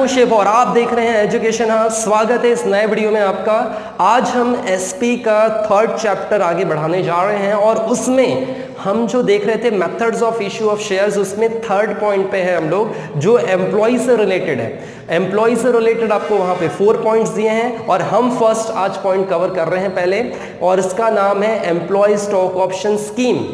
शिव और आप देख रहे हैं एजुकेशन हाउस। स्वागत है इस नए वीडियो में आपका। आज हम एसपी का थर्ड चैप्टर आगे बढ़ाने जा रहे हैं और उसमें हम जो देख रहे थे methods of issue of shares, उसमें थर्ड पॉइंट पे है हम लोग जो एम्प्लॉय से रिलेटेड है। एम्प्लॉय से रिलेटेड आपको वहां पे 4 पॉइंट्स दिए हैं और हम फर्स्ट आज पॉइंट कवर कर रहे हैं पहले, और इसका नाम है एम्प्लॉय स्टॉक ऑप्शन स्कीम।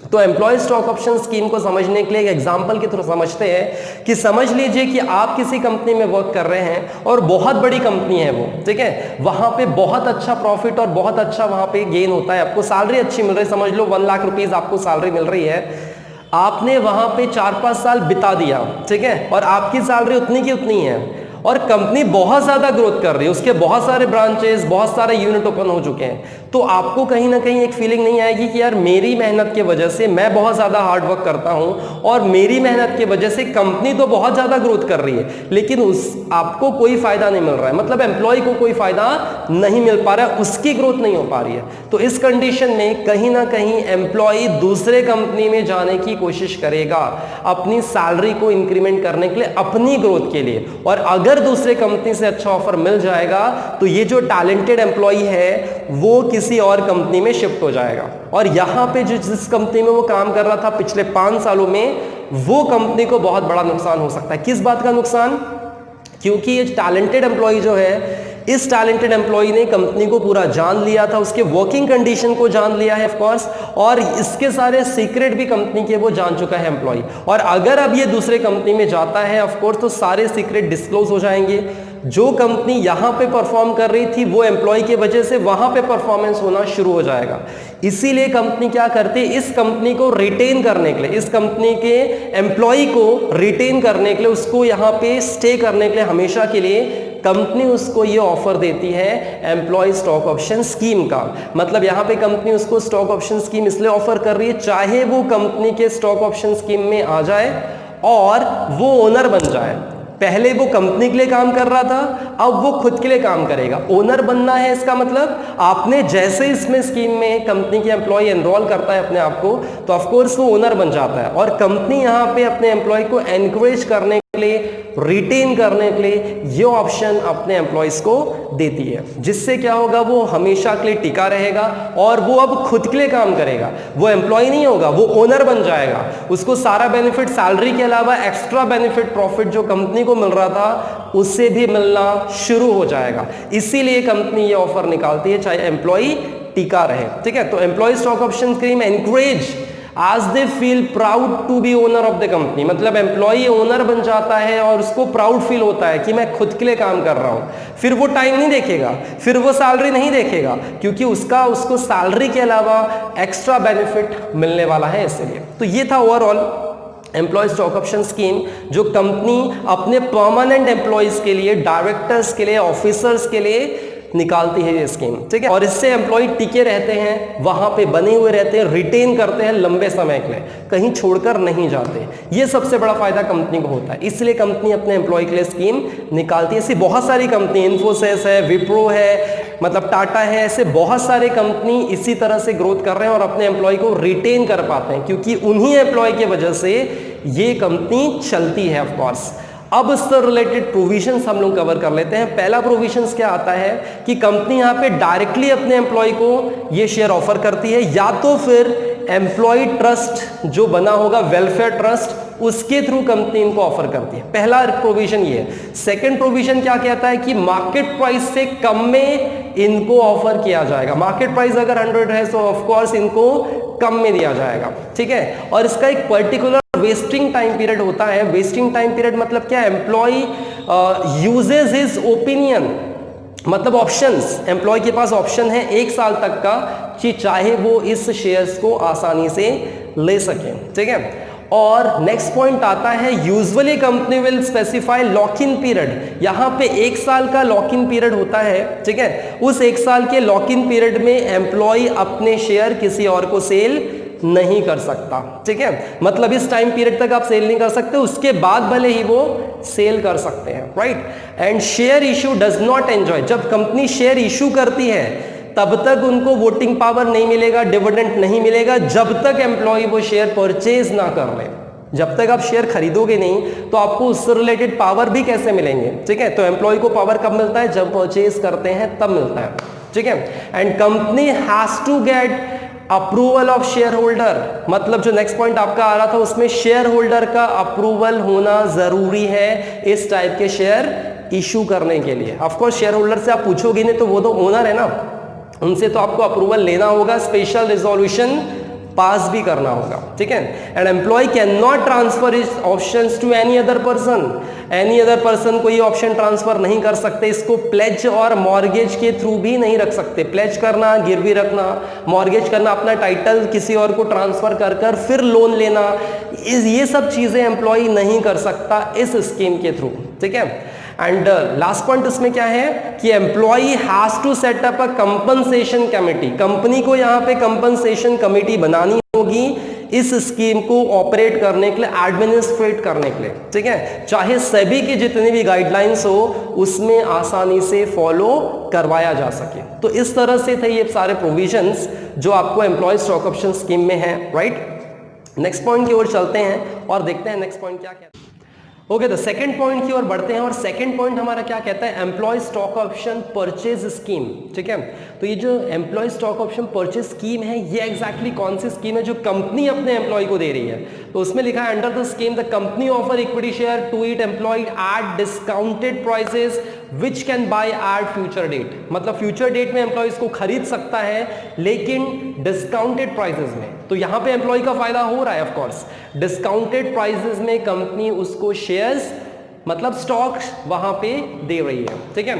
तो एम्प्लॉय स्टॉक ऑप्शन स्कीम को समझने के लिए एक एग्जांपल के थ्रू समझते हैं कि समझ लीजिए कि आप किसी कंपनी में वर्क कर रहे हैं और बहुत बड़ी कंपनी है वो, ठीक है, वहां पे बहुत अच्छा प्रॉफिट और बहुत अच्छा वहां पे गेन होता है, आपको सैलरी अच्छी मिल रही है, समझ लो 1 लाख रुपीज आपको सैलरी मिल रही है। आपने वहां पे 4-5 साल बिता दिया, ठीक है, और आपकी सैलरी उतनी की उतनी है और कंपनी बहुत ज्यादा ग्रोथ कर रही है, उसके बहुत सारे ब्रांचेस, बहुत सारे यूनिट ओपन हो चुके हैं, तो आपको कहीं ना कहीं एक फीलिंग नहीं आएगी कि यार मेरी मेहनत की वजह से मैं बहुत ज्यादा हार्ड वर्क करता हूं और मेरी मेहनत की वजह से कंपनी तो बहुत ज्यादा ग्रोथ कर रही है लेकिन आपको कोई फायदा नहीं मिल रहा है, मतलब एम्प्लॉय को कोई फायदा नहीं मिल पा रहा है, उसकी ग्रोथ नहीं हो पा रही है। तो इस कंडीशन में कहीं ना कहीं एम्प्लॉय दूसरे कंपनी में जाने की कोशिश करेगा अपनी सैलरी को इंक्रीमेंट करने के लिए, अपनी ग्रोथ के लिए, और अगर दूसरे कंपनी से अच्छा ऑफर मिल जाएगा तो ये जो टैलेंटेड एम्प्लॉय है वो किसी और कंपनी में शिफ्ट हो जाएगा। और यहां पे जिस कंपनी में वो काम कर रहा था पिछले 5 सालों में, वो कंपनी को बहुत बड़ा नुकसान हो सकता है। किस बात का नुकसान? क्योंकि ये टैलेंटेड एम्प्लॉय जो है, इस टैलेंटेड एम्प्लॉय ने कंपनी को पूरा जान लिया था, उसके वर्किंग कंडीशन को जान लिया है ऑफ कोर्स, और इसके सारे सीक्रेट भी कंपनी के वो जान चुका है एम्प्लॉय। और अगर अब ये दूसरे कंपनी में जाता है ऑफ कोर्स तो सारे सीक्रेट डिस्क्लोज हो जाएंगे। जो कंपनी यहां पे परफॉर्म कर रही थी वो एम्प्लॉय की वजह से वहां पे परफॉर्मेंस होना शुरू हो जाएगा। इसीलिए कंपनी क्या करती है, इस कंपनी को रिटेन करने के लिए, इस कंपनी के एम्प्लॉय को रिटेन करने के लिए, उसको यहां पे स्टे करने के लिए हमेशा के लिए कंपनी उसको ये ऑफर देती है एम्प्लॉय स्टॉक ऑप्शन स्कीम का। मतलब यहां पे कंपनी उसको स्टॉक ऑप्शन स्कीम इसलिए ऑफर कर रही है चाहे वो कंपनी के स्टॉक ऑप्शन स्कीम में आ जाए और वो ओनर बन जाए। पहले वो कंपनी के लिए काम कर रहा था, अब वो खुद के लिए काम करेगा। ओनर बनना है इसका मतलब आपने जैसे इसमें स्कीम में कंपनी के एम्प्लॉय एनरोल करता है अपने आप को, तो ऑफ कोर्स वो ओनर बन जाता है और कंपनी यहां पे अपने एम्प्लॉय को एनकरेज करने के लिए, रिटेन करने के लिए ये ऑप्शन अपने एम्प्लॉयज को देती है, जिससे क्या होगा, वो हमेशा के लिए टिका रहेगा और वो अब खुद के लिए काम करेगा। वो एम्प्लॉय नहीं होगा, वो ओनर बन जाएगा। उसको सारा बेनिफिट, सैलरी के अलावा एक्स्ट्रा बेनिफिट, प्रॉफिट जो कंपनी को मिल रहा था उससे भी मिलना शुरू हो जाएगा। इसीलिए कंपनी ये ऑफर निकालती है चाहे एम्प्लॉय टिका रहे, ठीक है। तो employ stock option scheme encourage आज they feel proud to be owner of the company, मतलब एम्प्लॉय ओनर बन जाता है और उसको प्राउड फील होता है कि मैं खुद के लिए काम कर रहा हूं। फिर वो टाइम नहीं देखेगा, फिर वो सैलरी नहीं देखेगा, क्योंकि उसको सैलरी के अलावा एक्स्ट्रा बेनिफिट मिलने वाला है इसलिए। तो ये था overall employee stock option scheme जो कंपनी अपने परमानेंट एम्प्लॉयज के लिए, डायरेक्टर्स के लिए, ऑफिसर्स के लिए निकालती है ये स्कीम, ठीक है। और इससे एम्प्लॉय टिके रहते हैं, वहां पे बने हुए रहते हैं, रिटेन करते हैं लंबे समय के लिए, कहीं छोड़कर नहीं जाते। ये सबसे बड़ा फायदा कंपनी को होता है, इसलिए कंपनी अपने एम्प्लॉय के लिए स्कीम निकालती है। ऐसी बहुत सारी कंपनी, इन्फोसिस है, विप्रो है, मतलब टाटा है, ऐसे बहुत सारे कंपनी इसी तरह से ग्रोथ कर रहे हैं और अपने एम्प्लॉय को रिटेन कर पाते हैं, क्योंकि उन्हीं एम्प्लॉय की वजह से ये कंपनी चलती है ऑफ कोर्स। अब इससे रिलेटेड प्रोविजंस हम लोग कवर कर लेते हैं। पहला प्रोविजंस क्या आता है कि कंपनी यहां पे डायरेक्टली अपने एम्प्लॉय को ये शेयर ऑफर करती है, या तो फिर एम्प्लॉय ट्रस्ट जो बना होगा, वेलफेयर ट्रस्ट, उसके थ्रू कंपनी इनको ऑफर करती है। पहला प्रोविजन ये है। सेकंड प्रोविजन क्या कहता है कि मार्केट प्राइस से कम में इनको ऑफर किया जाएगा। मार्केट प्राइस अगर 100 है तो ऑफ कोर्स इनको कम में दिया जाएगा, ठीक है। और इसका एक पर्टिकुलर वेस्टिंग टाइम पीरियड होता है। वेस्टिंग टाइम पीरियड मतलब क्या? एम्प्लॉय यूजेस हिज ओपिनियन, मतलब ऑप्शंस, एम्प्लॉय के पास ऑप्शन है 1 साल तक का कि चाहे वो इस शेयर्स को आसानी से ले सके, ठीक है। और नेक्स्ट पॉइंट आता है usually company will specify lock in period. यहां पे 1 साल का लॉक इन पीरियड होता है, ठीक है। उस 1 साल के लॉक इन पीरियड में एम्प्लॉय अपने शेयर किसी और को सेल नहीं कर सकता, ठीक है। मतलब इस टाइम पीरियड तक आप सेल नहीं कर सकते, उसके बाद भले ही वो सेल कर सकते हैं, right. And share issue does not enjoy, जब कंपनी शेयर इशू करती है तब तक उनको वोटिंग पावर नहीं मिलेगा, डिविडेंड नहीं मिलेगा, जब तक एम्प्लॉय वो शेयर परचेज ना कर ले। जब तक आप शेयर खरीदोगे नहीं तो आपको उससे रिलेटेड पावर भी कैसे मिलेंगे, ठीक है। तो एम्प्लॉय को पावर कब मिलता है, जब परचेज करते हैं तब मिलता है, ठीक है। And company has to get approval of shareholder, मतलब जो नेक्स्ट पॉइंट आपका आ रहा था उसमें शेयर होल्डर का अप्रूवल होना जरूरी है इस टाइप के शेयर इशू करने के लिए। ऑफ कोर्स शेयर होल्डर से आप पूछोगे नहीं, तो वो तो ओनर है ना, उनसे तो आपको अप्रूवल लेना होगा, स्पेशल रिजोल्यूशन पास भी करना होगा, ठीक है। And employee can not transfer his options to any other person, कोई ऑप्शन ट्रांसफर नहीं कर सकते, इसको प्लेज और मॉर्गेज के थ्रू भी नहीं रख सकते। प्लेज करना, गिरवी रखना, मॉर्गेज करना, अपना टाइटल किसी और को ट्रांसफर कर फिर लोन लेना, ये सब चीजें एम्प्लॉय नहीं कर सकता इस स्कीम के थ्रू, ठीक है। एंड लास्ट पॉइंट इसमें क्या है कि employee has to set up a compensation committee, company को यहाँ पे कंपनसेशन कमेटी बनानी होगी इस स्कीम को ऑपरेट करने के लिए, एडमिनिस्ट्रेट करने के लिए, ठीक है। चाहे सेबी की जितनी भी गाइडलाइंस हो उसमें आसानी से फॉलो करवाया जा सके। तो इस तरह से थे ये सारे प्रोविजंस जो आपको एम्प्लॉय स्टॉक ऑप्शन स्कीम में है, राइट। नेक्स्ट पॉइंट की ओर चलते हैं और देखते हैं नेक्स्ट पॉइंट क्या कहता है। ओके, तो सेकंड पॉइंट की ओर बढ़ते हैं और सेकंड पॉइंट हमारा क्या कहता है, employee stock option purchase scheme, ठीक है। तो ये जो employee stock option purchase scheme है ये एग्जैक्टली कौन सी स्कीम है जो कंपनी अपने एम्प्लॉय को दे रही है। तो उसमें लिखा है under the scheme the company offer equity share to it employee at discounted prices which can buy at future date, मतलब फ्यूचर डेट में एम्प्लॉय इसको खरीद सकता है लेकिन डिस्काउंटेड प्राइसेस में। तो यहां पे एम्प्लॉय का फायदा हो रहा है, ऑफ कोर्स डिस्काउंटेड प्राइसेस में कंपनी उसको शेयर्स मतलब स्टॉक्स वहां पे दे रही है, ठीक है।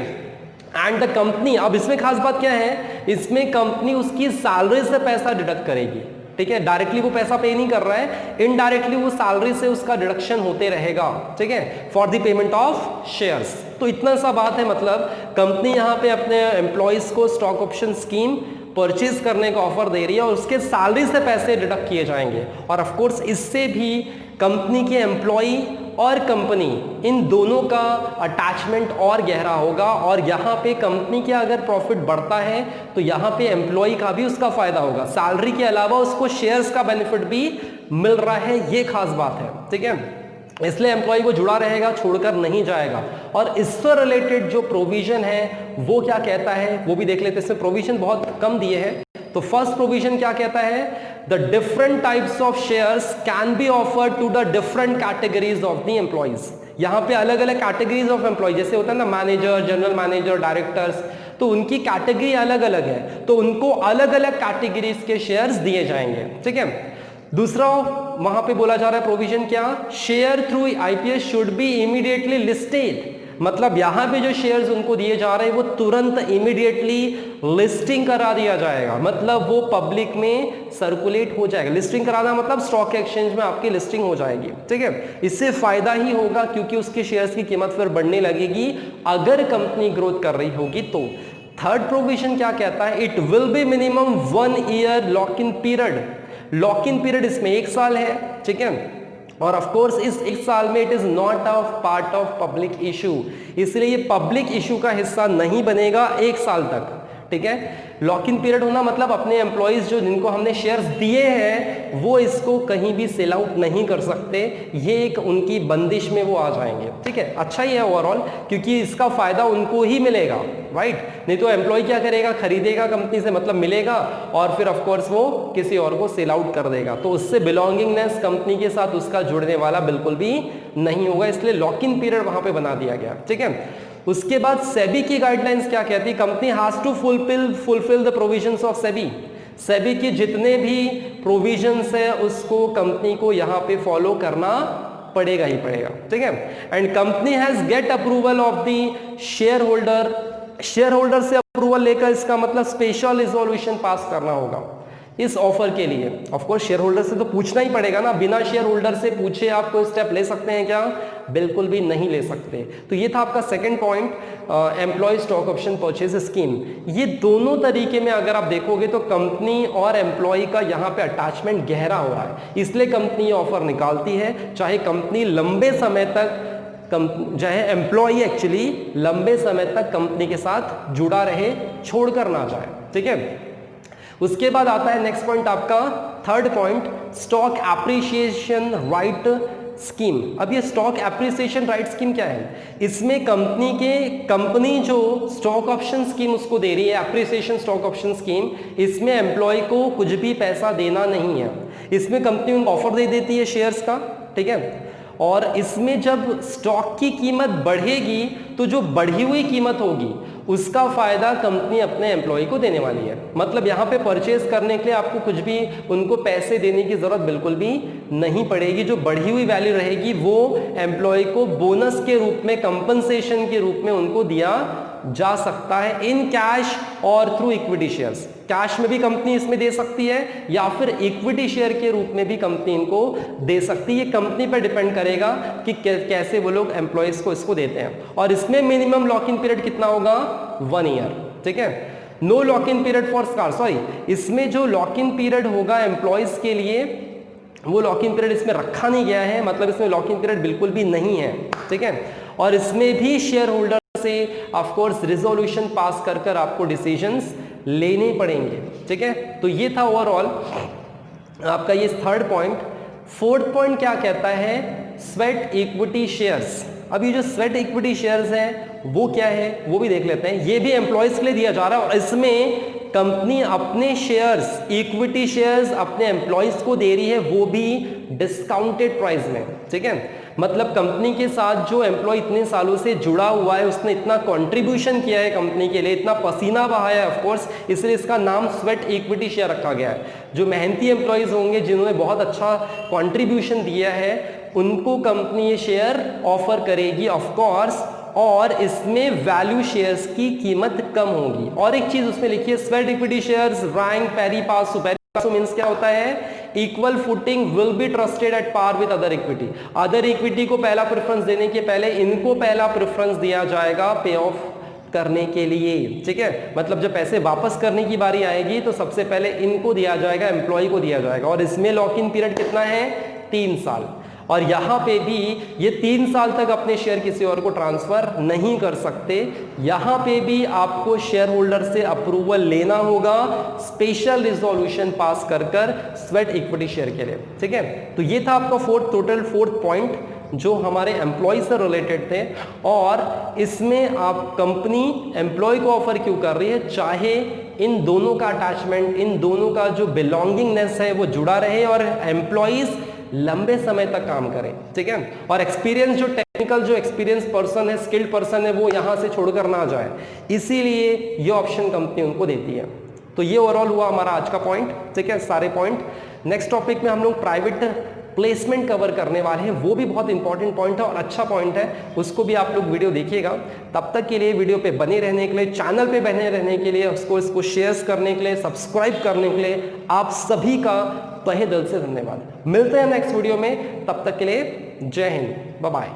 एंड द कंपनी, अब इसमें खास बात क्या है, इसमें कंपनी उसकी सैलरी से पैसा डिडक्ट करेगी, ठीक है। डायरेक्टली वो पैसा पे नहीं कर रहा है, इनडायरेक्टली वो सैलरी से उसका डिडक्शन होते रहेगा, ठीक है, for the payment of shares. तो इतना सा बात है, मतलब कंपनी यहाँ पे अपने एम्प्लॉयज को स्टॉक ऑप्शन स्कीम परचेज करने का ऑफर दे रही है और उसके सैलरी से पैसे डिडक्ट किए जाएंगे। और ऑफ कोर्स इससे भी कंपनी के एम्प्लॉय और कंपनी इन दोनों का अटैचमेंट और गहरा होगा। और यहाँ पे कंपनी के अगर प्रॉफिट बढ़ता है तो यहाँ पे एम्प्लॉय का भी उसका फायदा होगा, सैलरी के अलावा उसको शेयर्स का बेनिफिट भी मिल रहा है, ये खास बात है, ठीक है। इसलिए एम्प्लॉय को जुड़ा रहेगा, छोड़कर नहीं जाएगा। और इससे रिलेटेड जो प्रोविजन है वो क्या कहता है वो भी देख लेते हैं। इसमें प्रोविजन बहुत कम दिए हैं। तो फर्स्ट प्रोविजन क्या कहता है, the different types of shares can be offered to the different categories of the employees. यहाँ पे अलग अलग कैटेगरीज ऑफ एम्प्लॉय, जैसे होता है ना मैनेजर, जनरल मैनेजर, डायरेक्टर्स, तो उनकी कैटेगरी अलग अलग है, तो उनको अलग अलग कैटेगरीज के शेयर्स दिए जाएंगे, ठीक है। दूसरा वहां पे बोला जा रहा है प्रोविजन क्या, share through IPS should be immediately listed, मतलब यहां पे जो शेयर्स उनको दिए जा रहे हैं वो तुरंत इमीडिएटली लिस्टिंग करा दिया जाएगा, मतलब वो पब्लिक में सर्कुलेट हो जाएगा। लिस्टिंग कराना मतलब स्टॉक एक्सचेंज में आपकी लिस्टिंग हो जाएगी, ठीक है। इससे फायदा ही होगा क्योंकि उसके शेयर्स की कीमत फिर बढ़ने लगेगी अगर कंपनी ग्रोथ कर रही होगी तो। थर्ड प्रोविजन क्या कहता है, it will be minimum 1 ear lock in period. Lock in period इसमें 1 साल है, ठीक है। और ऑफ कोर्स इस 1 साल में it is not of part of public issue, इसलिए ये पब्लिक इशू का हिस्सा नहीं बनेगा 1 साल तक, ठीक है। लॉक इन पीरियड होना मतलब अपने एम्प्लॉयज जो जिनको हमने शेयर्स दिए हैं वो इसको कहीं भी सेल आउट नहीं कर सकते, ये एक उनकी बंदिश में वो आ जाएंगे, ठीक है। अच्छा ही है ओवरऑल क्योंकि इसका फायदा उनको ही मिलेगा, राइट। नहीं तो एम्प्लॉय क्या करेगा, खरीदेगा कंपनी से, मतलब मिलेगा, और फिर ऑफ कोर्स वो किसी और को सेल आउट कर देगा, तो उससे बिलोंगिंगनेस कंपनी के साथ उसका जुड़ने वाला बिल्कुल भी नहीं होगा, इसलिए लॉक इन पीरियड वहां पे बना दिया गया, ठीक है। उसके बाद सेबी की गाइडलाइंस क्या कहती है, company has to fulfil the provisions of SEBI. SEBI की जितने भी प्रोविजंस है उसको कंपनी को यहाँ पे फॉलो करना पड़ेगा ही पड़ेगा, ठीक है। And company has gate approval of the share holder, share holder से अप्रूवल लेकर इसका मतलब स्पेशल रिजोल्यूशन पास करना होगा इस ऑफर के लिए। ऑफ कोर्स शेयर होल्डर से तो पूछना ही पड़ेगा ना, बिना शेयर होल्डर से पूछे आप कोई स्टेप ले सकते हैं क्या, बिल्कुल भी नहीं ले सकते। तो ये था आपका second point, employee stock option purchase scheme. ये दोनों तरीके में अगर आप देखोगे तो कंपनी और एम्प्लॉय का यहाँ पे अटैचमेंट गहरा हो रहा है, इसलिए कंपनी ये ऑफर निकालती है, चाहे कंपनी लंबे समय तक चाहे एम्प्लॉय एक्चुअली लंबे समय तक कंपनी के साथ जुड़ा रहे, छोड़कर ना जाए, ठीक है। उसके बाद आता है नेक्स्ट पॉइंट आपका third point, stock appreciation right scheme. अब ये स्टॉक एप्रिसिएशन राइट स्कीम क्या है? इसमें कंपनी जो स्टॉक ऑप्शन स्कीम उसको दे रही है, एप्रिसिएशन स्टॉक ऑप्शन स्कीम, इसमें एम्प्लॉय को कुछ भी पैसा देना नहीं है। इसमें कंपनी उनको ऑफर दे देती है शेयर्स का, ठीक है, और इसमें जब स्टॉक की कीमत बढ़ेगी तो जो बढ़ी हुई कीमत होगी उसका फायदा कंपनी अपने एम्प्लॉय को देने वाली है। मतलब यहाँ पे परचेज करने के लिए आपको कुछ भी उनको पैसे देने की जरूरत बिल्कुल भी नहीं पड़ेगी। जो बढ़ी हुई वैल्यू रहेगी वो एम्प्लॉय को बोनस के रूप में, कंपनसेशन के रूप में उनको दिया जा सकता है, इन कैश और थ्रू इक्विटी शेयर्स। कैश में भी कंपनी इसमें दे सकती है या फिर इक्विटी शेयर के रूप में भी कंपनी इनको दे सकती है। ये कंपनी पर डिपेंड करेगा कि कैसे वो लोग एम्प्लॉयज को इसको देते हैं। और इसमें मिनिमम लॉक इन पीरियड कितना होगा? 1 ईयर, ठीक है। No lock in period for star, sorry, इसमें जो लॉक इन पीरियड होगा एम्प्लॉयज के लिए वो लॉक इन पीरियड इसमें रखा नहीं गया है, मतलब इसमें लॉक इन पीरियड बिल्कुल भी नहीं है, ठीक है। और इसमें भी शेयर होल्डर से ऑफ कोर्स रिजोल्यूशन पास कर कर आपको डिसीजंस लेने पड़ेंगे, ठीक है। तो ये था ओवरऑल आपका ये थर्ड पॉइंट। फोर्थ पॉइंट क्या कहता है? Sweat equity shares. अब ये जो स्वेट इक्विटी शेयर्स हैं वो क्या है वो भी देख लेते हैं। ये भी एम्प्लॉयज के लिए दिया जा रहा है और इसमें कंपनी अपने शेयर्स, इक्विटी शेयर्स अपने एम्प्लॉयज को दे रही है, वो भी डिस्काउंटेड प्राइस में, ठीक है। मतलब कंपनी के साथ जो एम्प्लॉय इतने सालों से जुड़ा हुआ है, उसने इतना कंट्रीब्यूशन किया है कंपनी के लिए, इतना पसीना बहाया है ऑफ कोर्स, इसलिए इसका नाम स्वेट इक्विटी शेयर रखा गया है। जो मेहनती एम्प्लॉयज होंगे जिन्होंने बहुत अच्छा कंट्रीब्यूशन दिया है उनको कंपनी ये शेयर ऑफर करेगी ऑफ कोर्स, और इसमें वैल्यू शेयर्स की कीमत कम होगी। और एक चीज उसमें लिखी है, sweat equity shares rank pari passu. Pari passu means क्या होता है? Equal footing will be trusted at par with other equity. Other equity को पहला प्रेफरेंस देने के पहले इनको पहला प्रेफरेंस दिया जाएगा पे ऑफ करने के लिए, ठीक है। मतलब जब पैसे वापस करने की बारी आएगी तो सबसे पहले इनको दिया जाएगा, एम्प्लॉय को दिया जाएगा। और इसमें लॉक इन पीरियड कितना है? 3 साल। और यहां पे भी ये 3 साल तक अपने शेयर किसी और को ट्रांसफर नहीं कर सकते। यहां पे भी आपको शेयर होल्डर से अप्रूवल लेना होगा, स्पेशल रिजोल्यूशन पास कर कर स्वेट इक्विटी शेयर के लिए, ठीक है। तो ये था आपका फोर्थ पॉइंट जो हमारे एम्प्लॉय से रिलेटेड थे। और इसमें आप कंपनी एम्प्लॉय को ऑफर क्यों कर रही है? चाहे इन दोनों का अटैचमेंट, इन दोनों का जो बिलोंगिंगनेस है वो जुड़ा रहे और एम्प्लॉयज लंबे समय तक काम करें, ठीक है। और एक्सपीरियंस, जो टेक्निकल जो एक्सपीरियंस पर्सन है, स्किल्ड पर्सन है, वो यहां से छोड़कर ना जाए, इसीलिए ये ऑप्शन कंपनी उनको देती है। तो ये ओवरऑल हुआ हमारा आज का पॉइंट, ठीक है, सारे पॉइंट। नेक्स्ट टॉपिक में हम लोग प्राइवेट प्लेसमेंट कवर करने वाले हैं, वो भी बहुत इंपॉर्टेंट पॉइंट है और अच्छा पॉइंट है, उसको भी आप लोग वीडियो देखिएगा। तब तक के लिए वीडियो पे बने रहने के लिए, चैनल पे बने रहने के लिए, इसको शेयर करने के लिए, सब्सक्राइब करने के लिए आप सभी का तहे दिल से धन्यवाद। मिलते हैं नेक्स्ट वीडियो में, तब तक के लिए जय हिंद, बाय बाय।